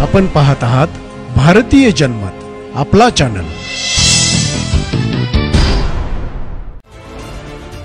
आपण पाहत आहात भारतीय जनमत, आपला चॅनल।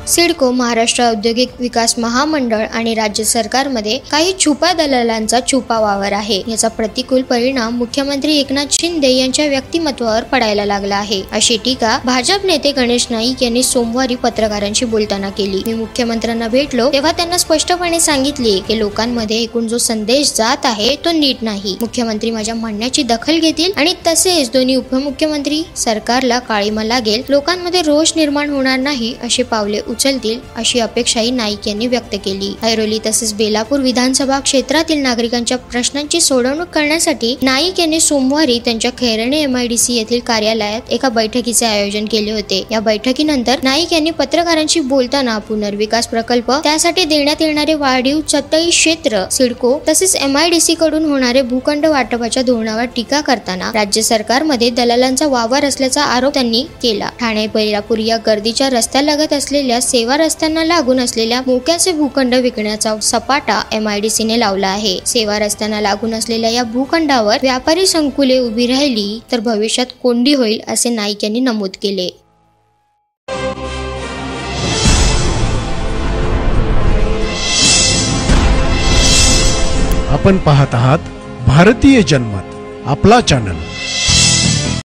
सिडको महाराष्ट्र औद्योगिक विकास महामंडळ आणि राज्य सरकारमध्ये काही छुपा दलालांचा छुपा वावर आहे। याचा प्रतिकूल परिणाम मुख्यमंत्री एकनाथ शिंदे यांच्या व्यक्तिमत्वावर पडायला लागला आहे, अशी टीका भाजप नेते गणेश नाईक यांनी सोमवारी पत्रकारांशी बोलताना केली। मी मुख्यमंत्र्यांना भेटलो तेव्हा त्यांना स्पष्टपणे सांगितले की लोकांमध्ये एकूण जो संदेश जात आहे तो नीट नाही। मुख्यमंत्री माझ्या म्हणण्याची दखल घेतील आणि तसेच दोन्ही उपमुख्यमंत्री सरकारला काळीमा लागेल, लोकांमध्ये रोष निर्माण होणार नाही अशी पावले उचलतील अशी अपेक्षाही नाईक यांनी व्यक्त केली। ऐरोली तसेच बेलापूर विधानसभा क्षेत्रातील नागरिकांच्या प्रश्नांची सोडवणूक करण्यासाठी नाईक यांनी सोमवारी त्यांच्या खैरणे MIDC येथील कार्यालयात एका बैठकीचे आयोजन केले होते। या बैठकीनंतर नाईक यांनी पत्रकारांशी बोलताना पुनर्विकास प्रकल्प, त्यासाठी देण्यात येणारे वाढीव चटई क्षेत्र, सिडको तसेच MIDC कडून होणारे भूखंड वाटपाच्या धोरणावर टीका करताना राज्य सरकारमध्ये दलालांचा वावर असल्याचा आरोप त्यांनी केला। ठाणे बेलापूर या गर्दीच्या रस्त्यालगत असलेल्या सेवा रस्त्यांना लागून असलेल्या मोक्याचे भूखंड विकण्याचा सपाटा MIDC ने लावला आहे। सेवा रस्त्यांना लागून असलेल्या या भूखंडावर व्यापारी संकुले उभी राहिली तर भविष्यात कोंडी होईल असे नाईक यांनी नमूद केले। आपण पाहत आहात भारतीय जनमत, आपला चॅनल।